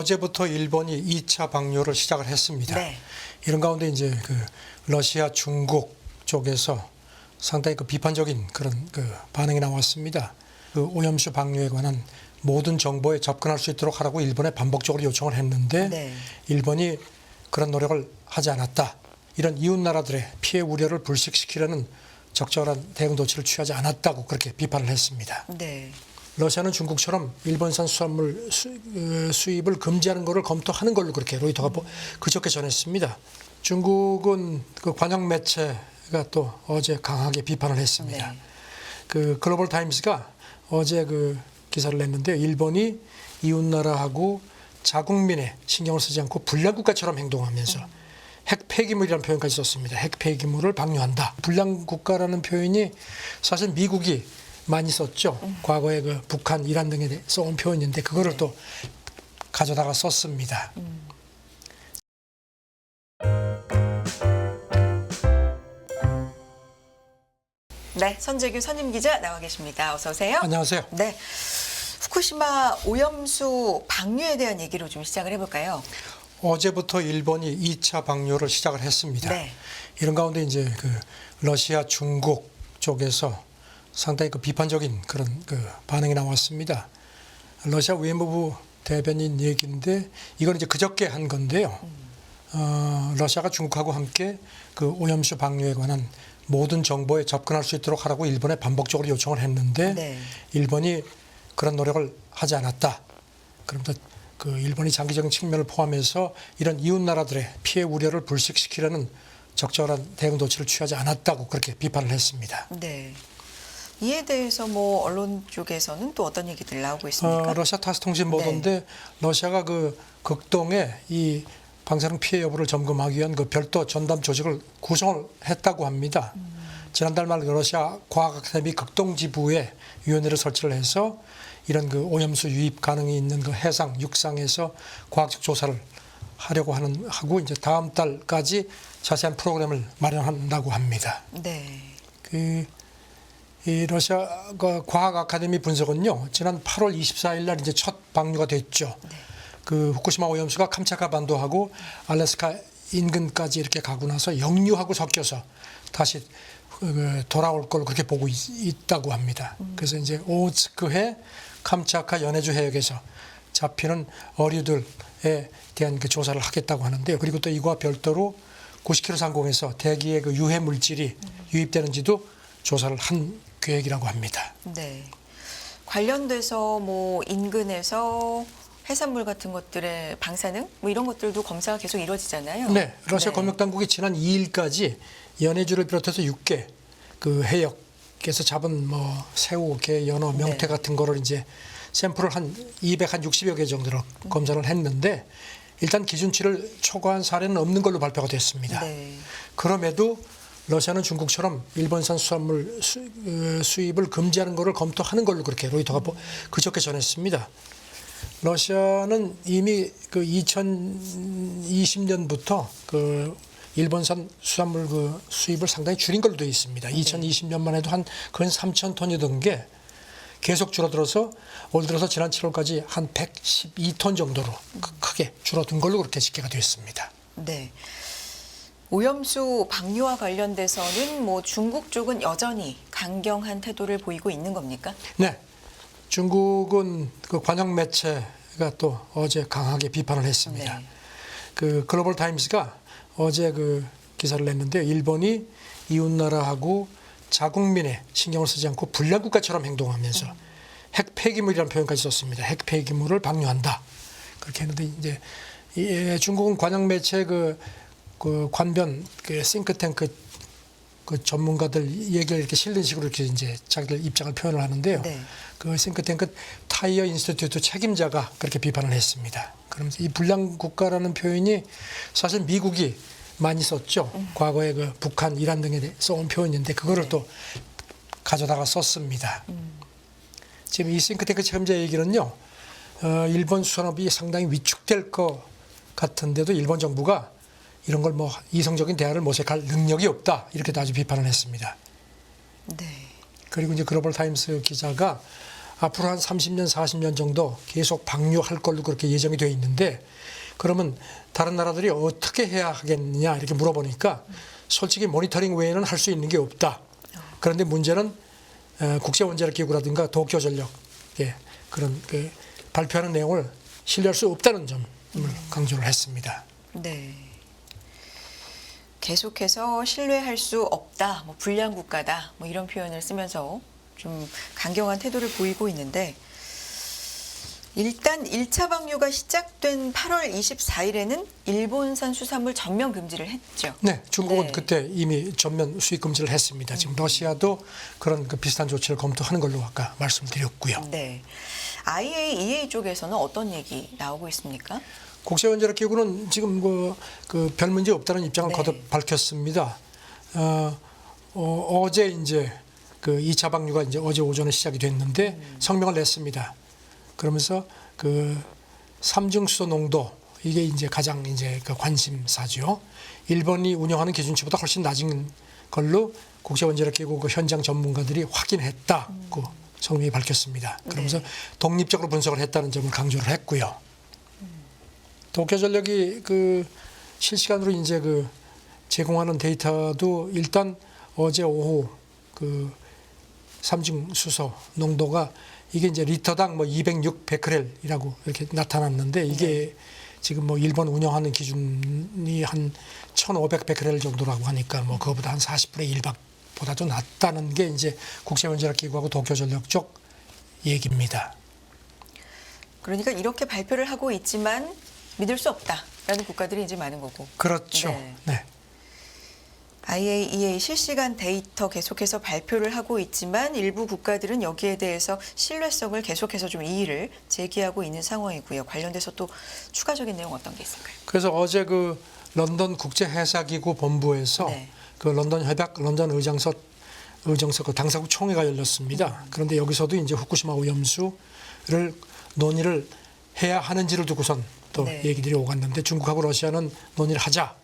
어제부터 일본이 2차 방류를 시작을 했습니다. 네. 이런 가운데 이제 러시아, 중국 쪽에서 상당히 비판적인 그런 반응이 나왔습니다. 오염수 방류에 관한 모든 정보에 접근할 수 있도록 하라고 일본에 반복적으로 요청을 했는데 네. 일본이 그런 노력을 하지 않았다. 이런 이웃 나라들의 피해 우려를 불식시키려는 적절한 대응 조치를 취하지 않았다고 그렇게 비판을 했습니다. 네. 러시아는 중국처럼 일본산 수산물 수입을 금지하는 것을 검토하는 걸로 그렇게 로이터가 그저께 전했습니다. 중국은 관영 매체가 또 어제 강하게 비판을 했습니다. 네. 글로벌 타임스가 어제 기사를 냈는데 일본이 이웃 나라하고 자국민의 신경을 쓰지 않고 불량 국가처럼 행동하면서 핵 폐기물이라는 표현까지 썼습니다. 핵 폐기물을 방류한다. 불량 국가라는 표현이 사실 미국이 많이 썼죠. 과거에 북한, 이란 등에 써온 표현인데 그거를 또 가져다가 썼습니다. 네, 선재규 선임 기자 나와 계십니다. 어서 오세요. 안녕하세요. 네. 후쿠시마 오염수 방류에 대한 얘기로 좀 시작을 해볼까요? 어제부터 일본이 2차 방류를 시작을 했습니다. 네. 이런 가운데 이제 러시아, 중국 쪽에서 상당히 비판적인 그런 반응이 나왔습니다. 러시아 외무부 대변인 얘기인데 이건 이제 그저께 한 건데요. 러시아가 중국하고 함께 오염수 방류에 관한 모든 정보에 접근할 수 있도록 하라고 일본에 반복적으로 요청을 했는데 네. 일본이 그런 노력을 하지 않았다. 그러면서 일본이 장기적인 측면을 포함해서 이런 이웃 나라들의 피해 우려를 불식시키려는 적절한 대응 조치를 취하지 않았다고 그렇게 비판을 했습니다. 네. 이에 대해서 뭐 언론 쪽에서는 또 어떤 얘기들 나오고 있습니까? 러시아 타스 통신 보도인데 러시아가 극동에 이 방사능 피해 여부를 점검하기 위한 별도 전담 조직을 구성을 했다고 합니다. 지난달 말 러시아 과학 아카데미 극동지부에 위원회를 설치를 해서 이런 오염수 유입 가능이 있는 해상, 육상에서 과학적 조사를 하려고 하고 이제 다음 달까지 자세한 프로그램을 마련한다고 합니다. 네. 이 러시아 과학 아카데미 분석은요, 지난 8월 24일 날 이제 첫 방류가 됐죠. 네. 후쿠시마 오염수가 캄차카 반도하고 알래스카 인근까지 이렇게 가고 나서 역류하고 섞여서 다시 돌아올 걸 그렇게 보고 있다고 합니다. 그래서 이제 오츠크해 캄차카 연해주 해역에서 잡히는 어류들에 대한 조사를 하겠다고 하는데요. 그리고 또 이거와 별도로 90km 상공에서 대기의 유해 물질이 유입되는지도 조사를 한 계획이라고 합니다. 네. 관련돼서 뭐 인근에서 해산물 같은 것들의 방사능 뭐 이런 것들도 검사가 계속 이루어지잖아요. 네, 러시아 네. 검역 당국이 지난 2일까지 연해주를 비롯해서 6개 해역에서 잡은 새우, 게, 연어, 명태 네. 같은 거를 이제 샘플을 한 260여 개 정도로 검사를 했는데 일단 기준치를 초과한 사례는 없는 걸로 발표가 됐습니다. 네. 그럼에도 러시아는 중국처럼 일본산 수산물 수입을 금지하는 것을 검토하는 걸로 그렇게 로이터가 그저께 전했습니다. 러시아는 이미 2020년부터 일본산 수산물 수입을 상당히 줄인 걸로 되어 있습니다. 2020년만 해도 한 근 3,000톤이던 게 계속 줄어들어서 올 들어서 지난 7월까지 한 112톤 정도로 크게 줄어든 걸로 그렇게 집계가 됐습니다. 네. 오염수 방류와 관련돼서는 뭐 중국 쪽은 여전히 강경한 태도를 보이고 있는 겁니까? 네. 중국은 관영 매체가 또 어제 강하게 비판을 했습니다. 네. 글로벌 타임스가 어제 기사를 냈는데 일본이 이웃 나라하고 자국민의 신경을 쓰지 않고 불량 국가처럼 행동하면서 핵 폐기물이라는 표현까지 썼습니다. 핵 폐기물을 방류한다. 그렇게 했는데 이제 중국은 관영 매체 관변 싱크탱크 전문가들 얘기를 이렇게 실는 식으로 이렇게 이제 자기들 입장을 표현을 하는데요. 네. 싱크탱크 타이어 인스티튜트 책임자가 그렇게 비판을 했습니다. 그러면서 이 불량 국가라는 표현이 사실 미국이 많이 썼죠. 과거에 북한, 이란 등에 써온 표현인데 그거를 또 가져다가 썼습니다. 지금 이 싱크탱크 책임자 얘기는요, 일본 수산업이 상당히 위축될 것 같은데도 일본 정부가 이런 걸 이성적인 대화를 모색할 능력이 없다. 이렇게 아주 비판을 했습니다. 네. 그리고 이제 글로벌 타임스 기자가 앞으로 한 30년, 40년 정도 계속 방류할 걸로 그렇게 예정이 되어 있는데 그러면 다른 나라들이 어떻게 해야 하겠느냐 이렇게 물어보니까 솔직히 모니터링 외에는 할 수 있는 게 없다. 그런데 문제는 국제원자력기구라든가 도쿄전력 그런 그 발표하는 내용을 신뢰할 수 없다는 점을 강조를 했습니다. 네. 계속해서 신뢰할 수 없다, 뭐 불량 국가다, 뭐 이런 표현을 쓰면서 좀 강경한 태도를 보이고 있는데 일단 1차 방류가 시작된 8월 24일에는 일본산 수산물 전면 금지를 했죠. 네, 중국은 네. 그때 이미 전면 수입 금지를 했습니다. 지금 러시아도 그런 그 비슷한 조치를 검토하는 걸로 아까 말씀드렸고요. 네. IAEA 쪽에서는 어떤 얘기 나오고 있습니까? 국제원자력기구는 지금 별 문제 없다는 입장을 네. 거듭 밝혔습니다. 어제 이제 그 2차 방류가 이제 어제 오전에 시작이 됐는데 성명을 냈습니다. 그러면서 그 삼중수소 농도 이게 이제 가장 이제 그 관심사죠. 일본이 운영하는 기준치보다 훨씬 낮은 걸로 국제원자력기구 그 현장 전문가들이 확인했다고 성명이 밝혔습니다. 그러면서 네. 독립적으로 분석을 했다는 점을 강조를 했고요. 도쿄전력이 그 실시간으로 이제 그 제공하는 데이터도 일단 어제 오후 그 삼중수소 농도가 이게 이제 리터당 뭐 206 베크렐이라고 이렇게 나타났는데 이게 지금 뭐 일본 운영하는 기준이 한 1,500 베크렐 정도라고 하니까 뭐 그거보다 한 40분의 1보다도 낮다는 게 이제 국제원자력기구하고 도쿄전력 쪽 얘기입니다. 그러니까 이렇게 발표를 하고 있지만 믿을 수 없다라는 국가들이 이제 많은 거고. 그렇죠. 네. 네. IAEA 실시간 데이터 계속해서 발표를 하고 있지만 일부 국가들은 여기에 대해서 신뢰성을 계속해서 좀 이의를 제기하고 있는 상황이고요. 관련돼서 또 추가적인 내용 어떤 게 있을까요? 그래서 어제 그 런던 국제해사기구 본부에서 네. 그 런던 협약 런던 의정서 그 당사국 총회가 열렸습니다. 그런데 여기서도 이제 후쿠시마 오염수를 논의를 해야 하는지를 두고선 또 네. 얘기들이 오갔는데 중국하고 러시아는 논의를 하자.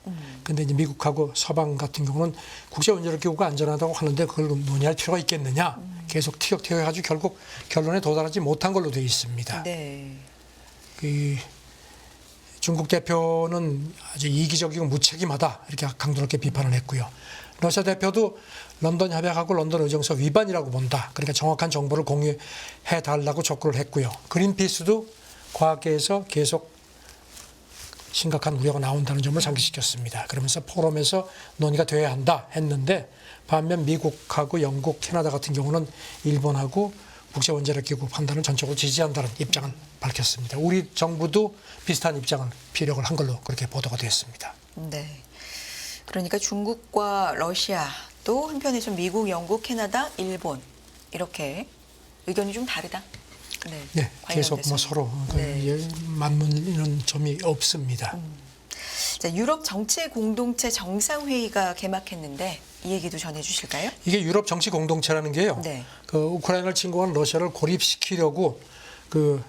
근데 이제 미국하고 서방 같은 경우는 국제원자력기구가 안전하다고 하는데 그걸 논의할 필요가 있겠느냐. 계속 티격태격해가지고 결국 결론에 도달하지 못한 걸로 되어 있습니다. 네. 그 중국 대표는 아주 이기적이고 무책임하다 이렇게 강도 높게 비판을 했고요. 러시아 대표도 런던 협약하고 런던 의정서 위반이라고 본다. 그러니까 정확한 정보를 공유해 달라고 촉구를 했고요. 그린피스도 과학계에서 계속 심각한 우려가 나온다는 점을 상기시켰습니다. 그러면서 포럼에서 논의가 돼야 한다 했는데 반면 미국하고 영국, 캐나다 같은 경우는 일본하고 국제원자력기구 판단을 전적으로 지지한다는 입장을 밝혔습니다. 우리 정부도 비슷한 입장을 피력을 한 걸로 그렇게 보도가 됐습니다. 네. 그러니까 중국과 러시아 또 한편에서 미국, 영국, 캐나다, 일본 이렇게 의견이 좀 다르다. 네, 계속 뭐 관련돼서. 서로 네. 맞물리는 점이 없습니다. 자, 유럽 정치 공동체 정상회의가 개막했는데 이 얘기도 전해주실까요? 이게 유럽 정치 공동체라는 게요. 네. 그 우크라이나를 침공한 러시아를 고립시키려고 그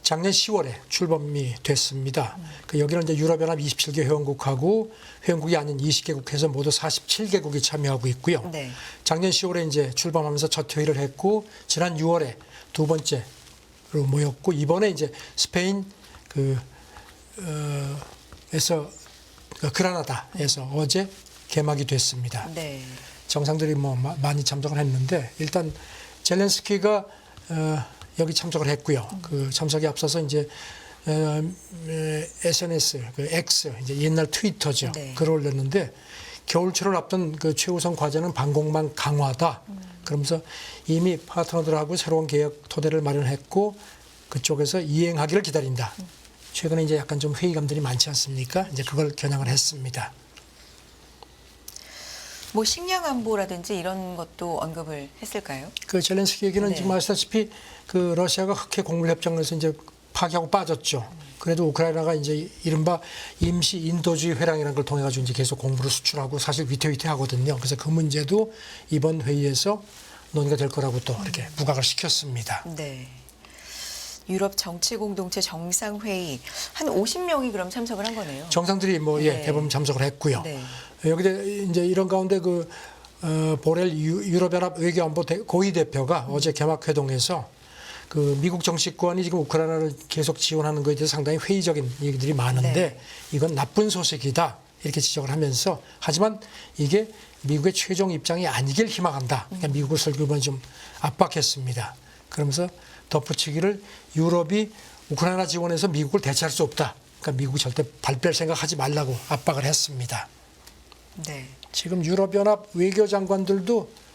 작년 10월에 출범이 됐습니다. 그 여기는 이제 유럽연합 27개 회원국하고 회원국이 아닌 20개국에서 모두 47개국이 참여하고 있고요. 네. 작년 작년 10월에 이제 출범하면서 첫 회의를 했고 지난 6월에 두 번째로 모였고 이번에 이제 스페인 에서 그라나다에서 어제 개막이 됐습니다. 네. 정상들이 뭐 많이 참석을 했는데 일단 젤렌스키가 여기 참석을 했고요. 그 참석에 앞서서 이제 SNS 그 X 이제 옛날 트위터죠. 네. 글을 올렸는데 겨울철을 앞둔 그 최우선 과제는 방공망 강화다. 그러면서 이미 파트너들하고 새로운 계약 토대를 마련했고 그쪽에서 이행하기를 기다린다. 최근에 이제 약간 좀 회의감들이 많지 않습니까? 이제 그걸 겨냥을 했습니다. 뭐 식량 안보라든지 이런 것도 언급을 했을까요? 그 젤렌스키 얘기는 네. 지금 아시다시피 그 러시아가 흑해 곡물 협정에서 이제 파기하고 빠졌죠. 그래도 우크라이나가 이제 이른바 임시 인도주의 회랑이라는 걸 통해 가지고 이제 계속 곡물을 수출하고 사실 위태위태하거든요. 그래서 그 문제도 이번 회의에서 논의가 될 거라고 또 이렇게 부각을 시켰습니다. 네. 유럽 정치 공동체 정상회의 한 50명이 그럼 참석을 한 거네요. 정상들이 뭐 네. 대부분 참석을 했고요. 네. 여기 이제 이런 가운데 보렐 유럽연합 외교안보 고위 대표가 어제 개막 회동에서 그 미국 정치권이 지금 우크라이나를 계속 지원하는 것에 대해서 상당히 회의적인 얘기들이 많은데 네. 이건 나쁜 소식이다 이렇게 지적을 하면서 하지만 이게 미국의 최종 입장이 아니길 희망한다. 그러니까 미국을 설교만 좀 압박했습니다. 그러면서 덧붙이기를 유럽이 우크라이나 지원에서 미국을 대체할 수 없다. 그러니까 미국이 절대 발뺄 생각하지 말라고 압박을 했습니다. 네. 지금 유럽연합 외교장관들도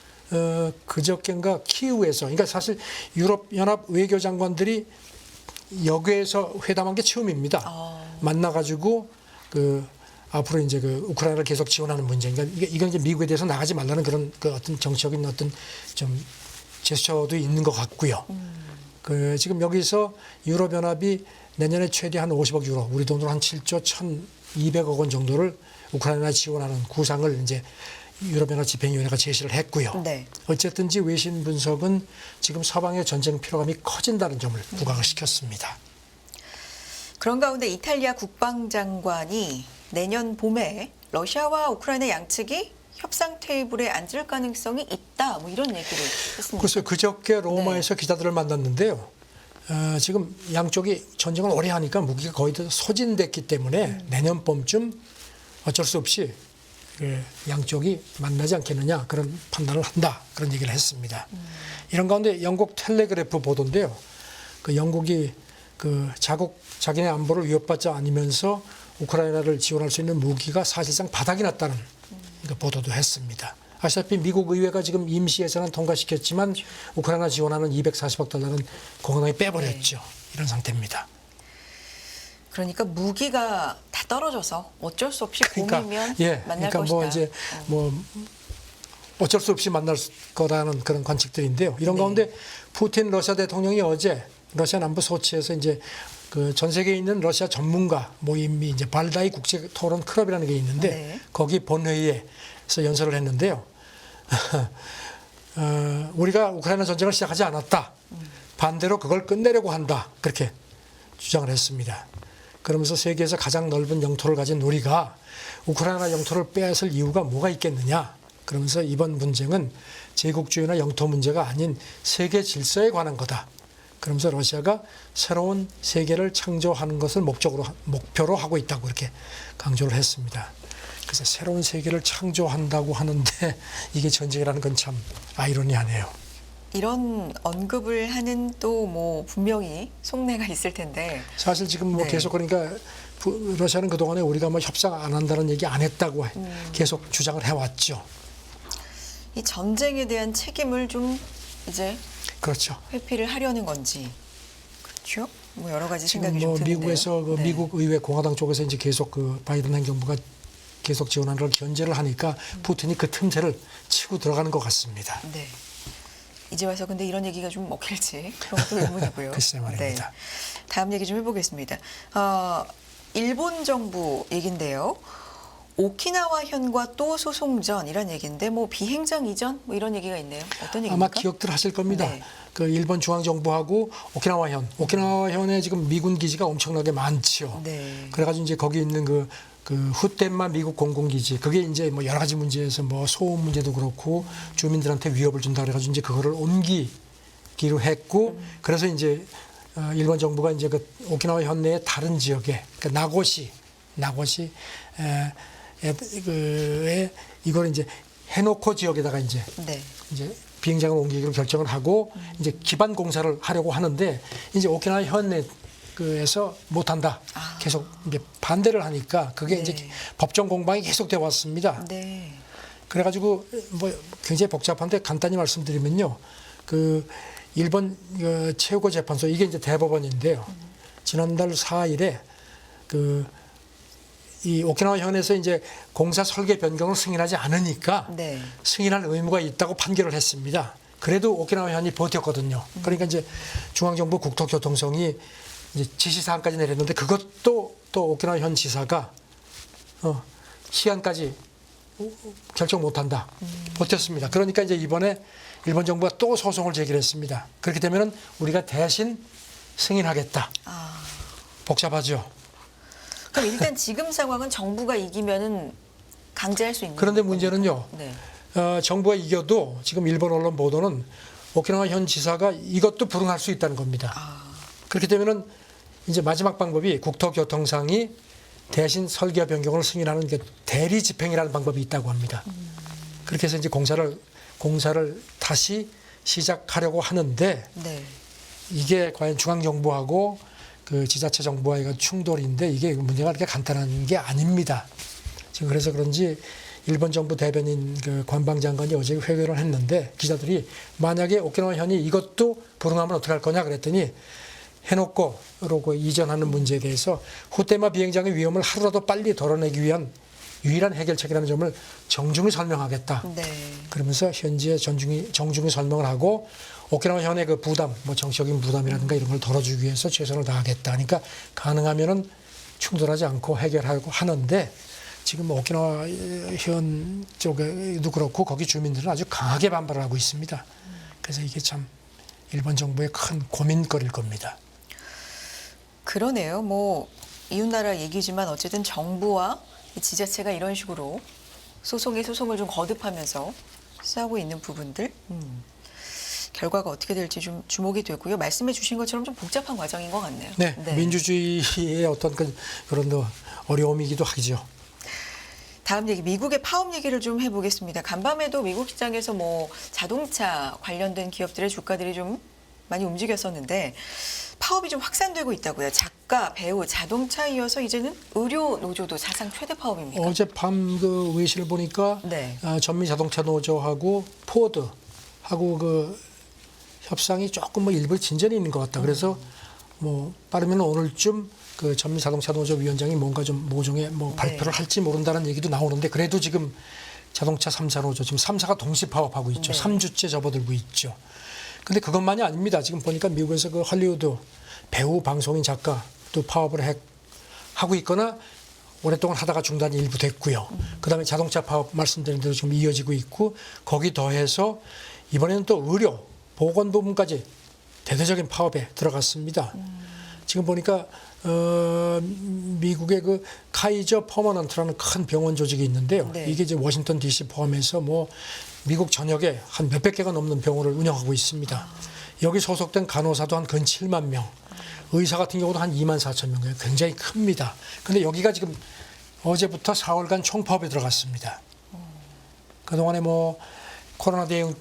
그저께인가 키우에서 그러니까 사실 유럽연합 외교장관들이 여기에서 회담한 게 처음입니다. 만나가지고 그 앞으로 이제 그 우크라이나를 계속 지원하는 문제. 그러니까 이건 이제 미국에 대해서 나가지 말라는 그런 그 어떤 정치적인 어떤 좀 제스처도 있는 것 같고요. 그 지금 여기서 유럽연합이 내년에 최대 한 50억 유로, 우리 돈으로 한 7조 1,200억 원 정도를 우크라이나 지원하는 구상을 이제 유럽연합 집행위원회가 제시를 했고요. 네. 어쨌든지 외신 분석은 지금 서방의 전쟁 피로감이 커진다는 점을 부각을 시켰습니다. 그런 가운데 이탈리아 국방장관이 내년 봄에 러시아와 우크라이나 양측이 협상 테이블에 앉을 가능성이 있다. 뭐 이런 얘기를 했습니다. 글쎄요, 그저께 로마에서 기자들을 만났는데요. 지금 양쪽이 전쟁을 오래 하니까 무기가 거의 다 소진됐기 때문에 내년 봄쯤 어쩔 수 없이 양쪽이 만나지 않겠느냐 그런 판단을 한다 그런 얘기를 했습니다. 이런 가운데 영국 텔레그래프 보도인데요. 그 영국이 그 자기네 안보를 위협받지 않으면서 우크라이나를 지원할 수 있는 무기가 사실상 바닥이 났다는 보도도 했습니다. 아시다시피 미국 의회가 지금 임시 예산은 통과시켰지만 우크라이나 지원하는 240억 달러는 공항에 빼버렸죠. 네. 이런 상태입니다. 그러니까 무기가 다 떨어져서 어쩔 수 없이 봄이면 만날 그러니까 것이다. 뭐 이제 뭐 어쩔 수 없이 만날 거라는 그런 관측들인데요. 이런 네. 가운데 푸틴 러시아 대통령이 어제 러시아 남부 소치에서 이제 그 전 세계에 있는 러시아 전문가 모임이 이제 발다이 국제 토론 클럽이라는 게 있는데 네. 거기 본회의에서 연설을 했는데요. 우리가 우크라이나 전쟁을 시작하지 않았다. 반대로 그걸 끝내려고 한다. 그렇게 주장을 했습니다. 그러면서 세계에서 가장 넓은 영토를 가진 우리가 우크라이나 영토를 빼앗을 이유가 뭐가 있겠느냐. 그러면서 이번 분쟁은 제국주의나 영토 문제가 아닌 세계 질서에 관한 거다. 그러면서 러시아가 새로운 세계를 창조하는 것을 목표로 하고 있다고 이렇게 강조를 했습니다. 그래서 새로운 세계를 창조한다고 하는데 이게 전쟁이라는 건 참 아이러니하네요. 이런 언급을 하는 또 뭐 분명히 속내가 있을 텐데 사실 지금 뭐 네. 계속 그러니까 러시아는 그동안에 우리가 뭐 협상 안 한다는 얘기 안 했다고 계속 주장을 해왔죠. 이 전쟁에 대한 책임을 좀 이제 그렇죠. 회피를 하려는 건지 그렇죠? 뭐 여러 가지 지금 생각이 뭐 좀 드는데요. 미국에서 그 네. 미국 의회 공화당 쪽에서 이제 계속 그 바이든 행정부가 계속 지원하는 걸 견제를 하니까 푸틴이 그 틈새를 치고 들어가는 것 같습니다. 네. 이제 와서 근데 이런 얘기가 좀 먹힐지 그런 것도 의문이고요. 글쎄 말입니다. 네. 다음 얘기 좀 해보겠습니다. 일본 정부 얘긴데요. 오키나와현과 또 소송전이란 얘기인데 뭐 비행장 이전 뭐 이런 얘기가 있네요. 어떤 얘기입니까? 아마 기억들 하실 겁니다. 네. 그 일본 중앙정부하고 오키나와현에 지금 미군 기지가 엄청나게 많지요. 네. 그래가지고 이제 거기 있는 그 후텐마 미국 공군기지 그게 이제 뭐 여러 가지 문제에서 뭐 소음 문제도 그렇고 주민들한테 위협을 준다 그래가지고 이제 그거를 옮기기로 했고 그래서 이제 일본 정부가 이제 그 오키나와 현내의 다른 지역에 그 나고시 이걸 이제 해노코 지역에다가 이제 비행장을 옮기기로 결정을 하고 이제 기반 공사를 하려고 하는데 이제 오키나와 현내에서 못한다. 계속 이제 반대를 하니까 그게 이제 법정 공방이 계속돼 왔습니다. 네. 그래가지고 뭐 굉장히 복잡한데 간단히 말씀드리면요, 그 일본 최고 재판소 이게 이제 대법원인데요. 지난달 4일에 이 오키나와 현에서 이제 공사 설계 변경을 승인하지 않으니까 승인할 의무가 있다고 판결을 했습니다. 그래도 오키나와 현이 버텼거든요. 그러니까 이제 중앙정부 국토교통청이 이제 지시사항까지 내렸는데 그것도 또 오키나와 현 지사가 시한까지 결정 못한다. 버텼습니다. 그러니까 이제 이번에 일본 정부가 또 소송을 제기했습니다. 그렇게 되면 우리가 대신 승인하겠다. 복잡하죠. 그럼 일단 지금 상황은 정부가 이기면은 강제할 수 있는. 그런데 문제는요. 네. 정부가 이겨도 지금 일본 언론 보도는 오키나와 현 지사가 이것도 불응할 수 있다는 겁니다. 그렇게 되면은 이제 마지막 방법이 국토교통상이 대신 설계 변경을 승인하는 게 대리 집행이라는 방법이 있다고 합니다. 그렇게 해서 이제 공사를 다시 시작하려고 하는데 네. 이게 과연 중앙정부하고 그 지자체 정부와의 충돌인데 이게 문제가 그렇게 간단한 게 아닙니다. 지금 그래서 그런지 일본 정부 대변인 그 관방장관이 어제 회견을 했는데 기자들이 만약에 오키나와 현이 이것도 불응하면 어떻게 할 거냐 그랬더니 해놓고 그러고 이전하는 문제에 대해서 후테마 비행장의 위험을 하루라도 빨리 덜어내기 위한 유일한 해결책이라는 점을 정중히 설명하겠다. 네. 그러면서 현지에 정중히 설명을 하고 오키나와 현의 그 부담, 뭐 정치적인 부담이라든가 이런 걸 덜어주기 위해서 최선을 다하겠다. 그러니까 가능하면은 충돌하지 않고 해결하고 하는데 지금 오키나와 현 쪽에도 그렇고 거기 주민들은 아주 강하게 반발을 하고 있습니다. 그래서 이게 참 일본 정부의 큰 고민거리일 겁니다. 그러네요. 뭐 이웃나라 얘기지만 어쨌든 정부와 이 지자체가 이런 식으로 소송에 소송을 좀 거듭하면서 싸우고 있는 부분들 결과가 어떻게 될지 좀 주목이 되고요. 말씀해 주신 것처럼 좀 복잡한 과정인 것 같네요. 네, 민주주의의 어떤 그런 어려움이기도 하죠. 다음 얘기 미국의 파업 얘기를 좀 해보겠습니다. 간밤에도 미국 시장에서 뭐 자동차 관련된 기업들의 주가들이 좀 많이 움직였었는데 파업이 좀 확산되고 있다고요. 작가, 배우, 자동차 이어서 이제는 의료 노조도 사상 최대 파업입니까? 어젯밤 그 외신을 보니까 네. 전미 자동차 노조하고 포드하고 그 협상이 조금 뭐 일부 진전이 있는 것 같다. 그래서 뭐 빠르면 오늘쯤 그 전미 자동차 노조 위원장이 뭔가 좀 모종의 뭐 발표를 할지 모른다는 얘기도 나오는데 그래도 지금 자동차 3사 노조 지금 3사가 동시 파업하고 있죠. 네. 3주째 접어들고 있죠. 근데 그것만이 아닙니다. 지금 보니까 미국에서 그 할리우드 배우, 방송인, 작가 또 파업을 하고 있거나 오랫동안 하다가 중단이 일부 됐고요. 그다음에 자동차 파업 말씀드린 대로 지금 이어지고 있고 거기 더해서 이번에는 또 의료, 보건 부분까지 대대적인 파업에 들어갔습니다. 지금 보니까 미국의 그 카이저 퍼머넌트라는 큰 병원 조직이 있는데요. 네. 이게 이제 워싱턴 D.C. 포함해서 뭐 미국 전역에 한 몇백 개가 넘는 병원을 운영하고 있습니다. 여기 소속된 간호사도 한 근 7만 명, 의사 같은 경우도 한 2만 4천 명, 굉장히 큽니다. 근데 여기가 지금 어제부터 4월간 총파업에 들어갔습니다. 그동안에 뭐 코로나 대응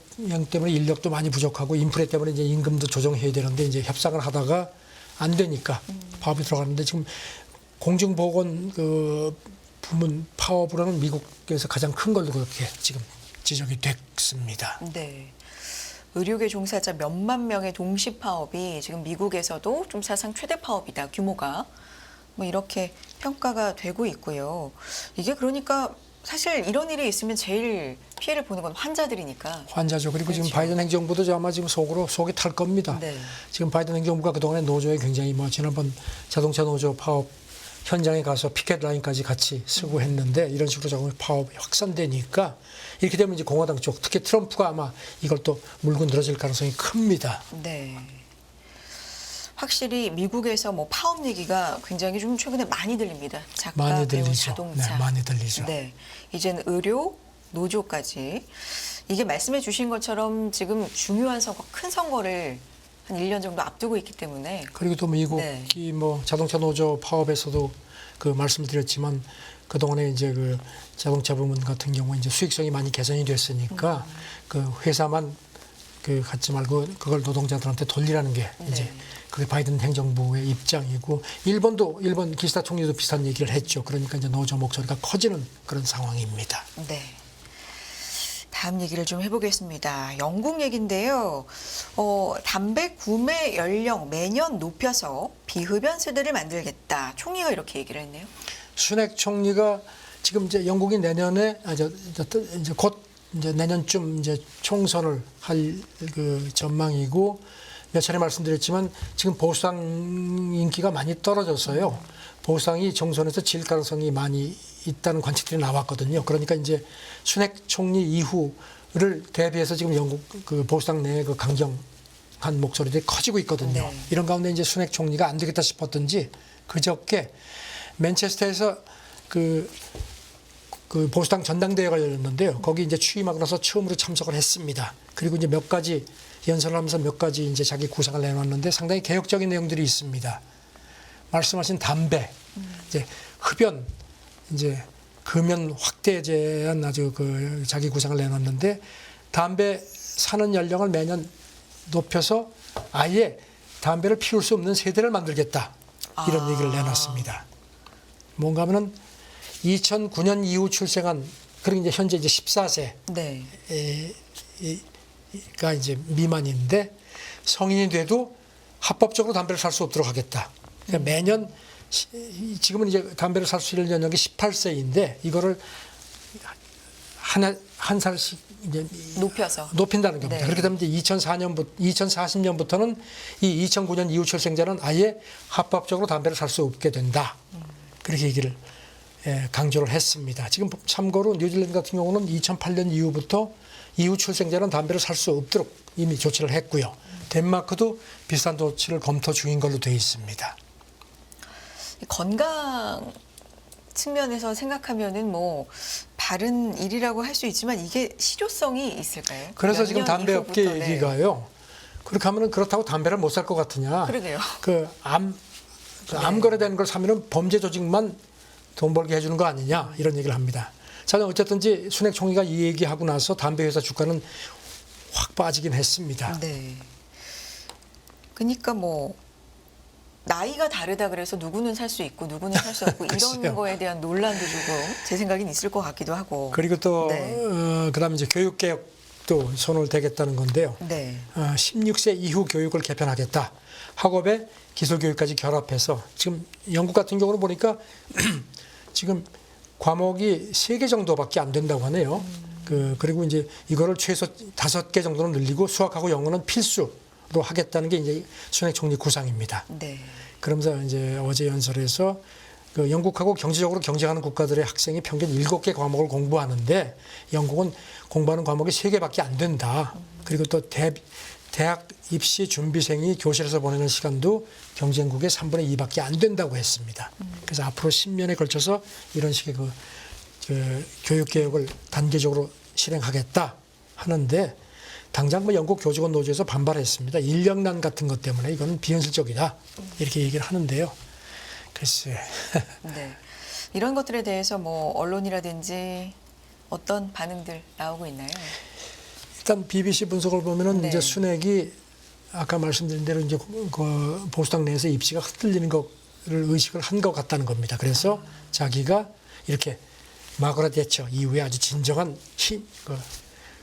때문에 인력도 많이 부족하고 인플레 때문에 이제 임금도 조정해야 되는데 이제 협상을 하다가 안 되니까 파업이 들어갔는데 지금 공중보건 그 부문 파업으로는 미국에서 가장 큰 걸로 그렇게 지금 지적이 됐습니다. 네. 의료계 종사자 몇만 명의 동시 파업이 지금 미국에서도 좀 사상 최대 파업이다. 규모가. 뭐 이렇게 평가가 되고 있고요. 이게 그러니까 사실 이런 일이 있으면 제일 피해를 보는 건 환자들이니까. 환자죠. 그리고 그렇죠. 지금 바이든 행정부도 아마 지금 속이 탈 겁니다. 네. 지금 바이든 행정부가 그동안에 노조에 굉장히 뭐 지난번 자동차 노조 파업 현장에 가서 피켓 라인까지 같이 쓰고 했는데 이런 식으로 조금 파업이 확산되니까 이렇게 되면 이제 공화당 쪽 특히 트럼프가 아마 이걸 또 물고 늘어질 가능성이 큽니다. 네. 확실히 미국에서 뭐 파업 얘기가 굉장히 좀 최근에 많이 들립니다. 작가, 많이 배우, 들리죠. 자동차. 네, 많이 들리죠. 네. 이제는 의료, 노조까지. 이게 말씀해 주신 것처럼 지금 중요한 선거, 큰 선거를 한 1년 정도 앞두고 있기 때문에. 그리고 또 미국이 네. 뭐 자동차 노조 파업에서도 그 말씀드렸지만 그동안에 이제 그 자동차 부문 같은 경우에 이제 수익성이 많이 개선이 됐으니까 그 회사만 그 갖지 말고 그걸 노동자들한테 돌리라는 게 이제 네. 그게 바이든 행정부의 입장이고 일본 기시다 총리도 비슷한 얘기를 했죠. 그러니까 이제 노조 목소리가 커지는 그런 상황입니다. 네. 다음 얘기를 좀 해보겠습니다. 영국 얘기인데요. 담배 구매 연령 매년 높여서 비흡연 세대를 만들겠다. 총리가 이렇게 얘기를 했네요. 순핵 총리가 지금 이제 영국이 내년에 이제 곧 이제 내년쯤 이제 총선을 할 그 전망이고 몇 차례 말씀드렸지만 지금 보수당 인기가 많이 떨어졌어요. 보수당이 정선에서 질 가능성이 많이 있다는 관측들이 나왔거든요. 그러니까 이제 순핵 총리 이후를 대비해서 지금 영국 그 보수당 내에 그 강경한 목소리들이 커지고 있거든요. 네. 이런 가운데 이제 순핵 총리가 안 되겠다 싶었던지 그저께 맨체스터에서 그 보수당 전당대회가 열렸는데요. 거기 이제 취임하고 나서 처음으로 참석을 했습니다. 그리고 이제 몇 가지 연설을 하면서 몇 가지 이제 자기 구상을 내놨는데 상당히 개혁적인 내용들이 있습니다. 말씀하신 담배, 이제 흡연, 이제 금연 확대에 대한 아주 그 자기 구상을 내놨는데 담배 사는 연령을 매년 높여서 아예 담배를 피울 수 없는 세대를 만들겠다. 이런 얘기를 내놨습니다. 뭔가 하면은 2009년 이후 출생한 그리고 이제 현재 이제 14세 네. 가 이제 미만인데 성인이 돼도 합법적으로 담배를 살 수 없도록 하겠다. 그러니까 매년 지금은 이제 담배를 살 수 있는 연령이 18세인데 이거를 한 살씩 이제 높인다는 겁니다. 네. 그렇게 되면 이제 2040년부터는 이 2009년 이후 출생자는 아예 합법적으로 담배를 살 수 없게 된다. 그렇게 얘기를 강조를 했습니다. 지금 참고로 뉴질랜드 같은 경우는 2008년 이후부터 이후 출생자는 담배를 살 수 없도록 이미 조치를 했고요. 덴마크도 비슷한 조치를 검토 중인 걸로 되어 있습니다. 건강 측면에서 생각하면은 뭐 바른 일이라고 할 수 있지만 이게 실효성이 있을까요? 그래서 지금 담배 업계 이후부터, 네. 얘기가요. 그렇게 하면은 그렇다고 담배를 못 살 것 같으냐? 그러게요. 암 거래되는 걸 사면은 범죄 조직만 돈 벌게 해주는 거 아니냐 이런 얘기를 합니다. 자, 어쨌든지 순핵 총리가 이 얘기하고 나서 담배 회사 주가는 확 빠지긴 했습니다. 네. 그러니까 뭐 나이가 다르다 그래서 누구는 살 수 있고 누구는 살 수 없고 이런 글쎄요. 거에 대한 논란도 조금 제 생각엔 있을 것 같기도 하고. 그리고 또 네. 그다음에 이제 교육 개혁도 손을 대겠다는 건데요. 네. 16세 이후 교육을 개편하겠다. 학업에 기술 교육까지 결합해서 지금 영국 같은 경우는 보니까 지금 과목이 3개 정도밖에 안 된다고 하네요. 그리고 이제 이거를 최소 5개 정도는 늘리고 수학하고 영어는 필수로 하겠다는 게 이제 순핵 총리 구상입니다. 네. 그러면서 이제 어제 연설에서 그 영국하고 경제적으로 경쟁하는 국가들의 학생이 평균 7개 과목을 공부하는데 영국은 공부하는 과목이 3개밖에 안 된다. 그리고 또 대학 입시 준비생이 교실에서 보내는 시간도 경쟁국의 3분의 2밖에 안 된다고 했습니다. 그래서 앞으로 10년에 걸쳐서 이런 식의 그 교육 개혁을 단계적으로 실행하겠다 하는데 당장 뭐 영국 교직원 노조에서 반발했습니다. 인력난 같은 것 때문에 이건 비현실적이다 이렇게 얘기를 하는데요. 글쎄. 네. 이런 것들에 대해서 뭐 언론이라든지 어떤 반응들 나오고 있나요? 일단 BBC 분석을 보면은 네. 이제 순핵이 아까 말씀드린 대로 이제 그 보수당 내에서 입지가 흔들리는 것을 의식을 한 것 같다는 겁니다. 그래서 자기가 이렇게 마거렛 대처 이후에 아주 진정한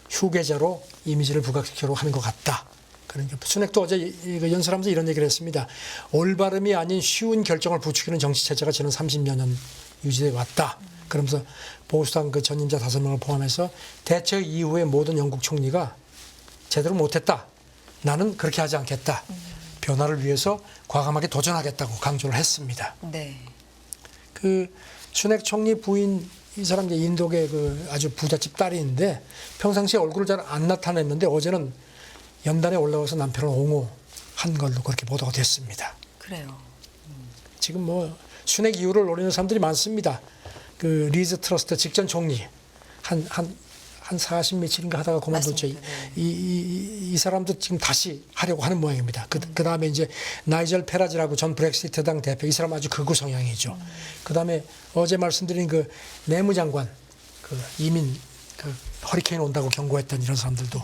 휴게자로 이미지를 부각시키려고 하는 것 같다. 그러니까 순핵도 어제 연설하면서 이런 얘기를 했습니다. 올바름이 아닌 쉬운 결정을 부추기는 정치 체제가 지난 30여 년 유지돼 왔다. 그러면서 보수당 그 전임자 5명을 포함해서 대처 이후에 모든 영국 총리가 제대로 못했다. 나는 그렇게 하지 않겠다. 변화를 위해서 과감하게 도전하겠다고 강조를 했습니다. 네. 그 순핵 총리 부인 이 사람 이제 인도계 그 아주 부잣집 딸인데 평상시에 얼굴을 잘 안 나타냈는데 어제는 연단에 올라와서 남편을 옹호한 걸로 그렇게 보도가 됐습니다. 그래요. 지금 뭐 순핵 이유를 노리는 사람들이 많습니다. 그 리즈 트러스트 직전 총리 한 40 며칠인가 하다가 그만뒀죠. 맞습니다. 네. 이 사람도 지금 다시 하려고 하는 모양입니다. 그 다음에 이제 나이젤 페라지라고 전 브렉시트당 대표 이 사람 아주 극우 성향이죠. 그 다음에 어제 말씀드린 그 내무장관 그 이민 그 허리케인 온다고 경고했던 이런 사람들도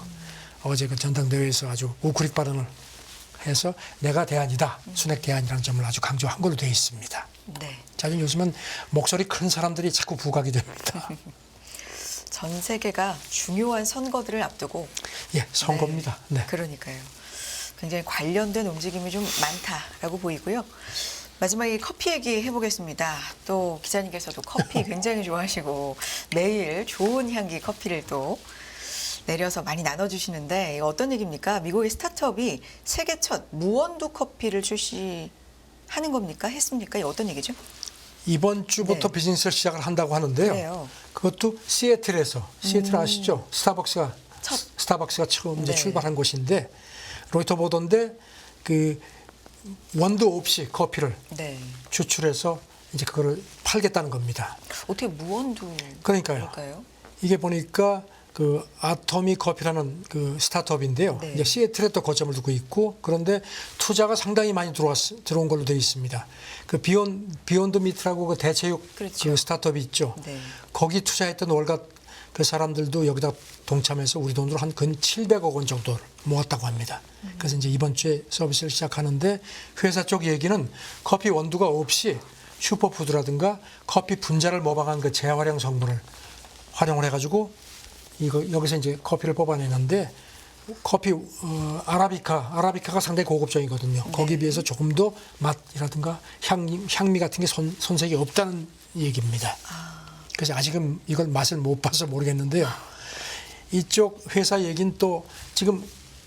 어제 그 전당대회에서 아주 우크릭 발언을 해서 내가 대안이다. 순핵 대안이라는 점을 아주 강조한 걸로 되어 있습니다. 네. 자, 요즘은 목소리 큰 사람들이 자꾸 부각이 됩니다. 전 세계가 중요한 선거들을 앞두고 예, 선거입니다. 네. 그러니까요. 굉장히 관련된 움직임이 좀 많다라고 보이고요. 마지막에 커피 얘기 해보겠습니다. 또 기자님께서도 커피 굉장히 좋아하시고 매일 좋은 향기 커피를 또 내려서 많이 나눠주시는데 이거 어떤 얘기입니까? 미국의 스타트업이 세계 첫 무원두 커피를 출시하는 겁니까? 했습니까? 이거 어떤 얘기죠? 이번 주부터 네. 비즈니스를 시작을 한다고 하는데요. 그래요. 그것도 시애틀에서 시애틀 아시죠? 스타벅스가 처음 이제 네. 출발한 곳인데 로이터 보도인데 그 원두 없이 커피를 네. 추출해서 이제 그거를 팔겠다는 겁니다. 어떻게 무원두? 그러니까요. 그럴까요? 이게 보니까 그 아토미 커피라는 그 스타트업인데요. 네. 이제 시애틀에 또 거점을 두고 있고 그런데 투자가 상당히 많이 들어온 걸로 되어 있습니다. 그 비욘드 미트라고 그 대체육 그렇죠. 그 스타트업이 있죠. 네. 거기 투자했던 월가 그 사람들도 여기다 동참해서 우리 돈으로 한 근 700억 원 정도를 모았다고 합니다. 그래서 이제 이번 주에 서비스를 시작하는데 회사 쪽 얘기는 커피 원두가 없이 슈퍼푸드라든가 커피 분자를 모방한 그 재활용 성분을 활용을 해가지고 여기서 이제 커피를 뽑아내는데 커피 아라비카가 상당히 고급종이거든요. 거기에 비해서 조금 더 맛이라든가 향미 같은 게 손색이 없다는 얘기입니다. 그래서 아직은 이걸 맛을 못 봐서 모르겠는데요. 이쪽 회사 얘기는 또 지금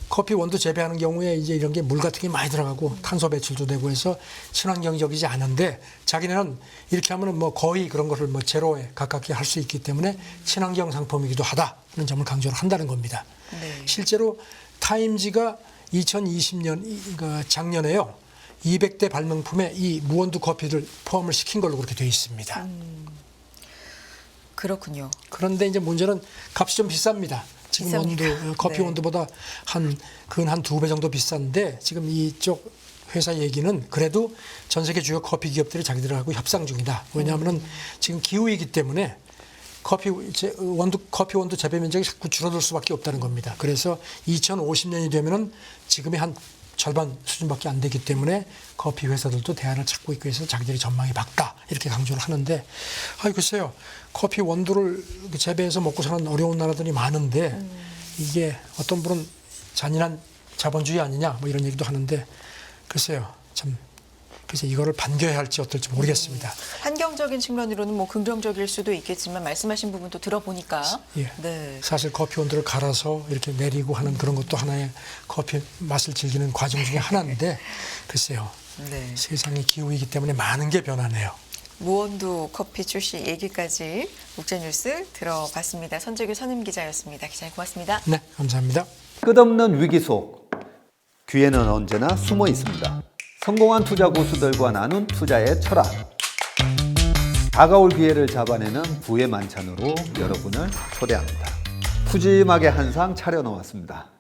커피 원두 재배하는 경우에 이제 이런 게 물 같은 게 많이 들어가고 탄소 배출도 되고 해서 친환경적이지 않은데 자기네는 이렇게 하면은 뭐 거의 그런 것을 뭐 제로에 가깝게 할 수 있기 때문에 친환경 상품이기도 하다는 점을 강조를 한다는 겁니다. 네. 실제로 타임지가 2020년 작년에요. 200대 발명품에 이 무원두 커피를 포함을 시킨 걸로 그렇게 되어 있습니다. 그렇군요. 그런데 이제 문제는 값이 좀 비쌉니다. 지금 비쌉니까? 커피 네. 원두보다 한 2배 정도 비싼데 지금 이쪽 회사 얘기는 그래도 전 세계 주요 커피 기업들이 자기들하고 협상 중이다. 왜냐하면은 지금 기후이기 때문에 커피 원두 재배 면적이 자꾸 줄어들 수밖에 없다는 겁니다. 그래서 2050년이 되면은 지금의 한 절반 수준밖에 안 되기 때문에 커피 회사들도 대안을 찾고 있고 해서 자기들이 전망이 밝다 이렇게 강조를 하는데 글쎄요 커피 원두를 재배해서 먹고 사는 어려운 나라들이 많은데 이게 어떤 분은 잔인한 자본주의 아니냐 뭐 이런 얘기도 하는데 글쎄요 참 그래서 이거를 반겨야 할지 어떨지 모르겠습니다. 환경적인 측면으로는 뭐 긍정적일 수도 있겠지만 말씀하신 부분도 들어보니까 예. 네. 사실 커피 원두를 갈아서 이렇게 내리고 하는 그런 것도 하나의 커피 맛을 즐기는 과정 중에 하나인데 글쎄요 네. 세상의 기후이기 때문에 많은 게 변하네요. 무원두 커피 출시 얘기까지 국제뉴스 들어봤습니다. 선재규 선임기자였습니다. 기자님 고맙습니다. 네, 감사합니다. 끝없는 위기 속 기회는 언제나 숨어 있습니다. 성공한 투자 고수들과 나눈 투자의 철학. 다가올 기회를 잡아내는 부의 만찬으로 여러분을 초대합니다. 푸짐하게 한 상 차려놓았습니다.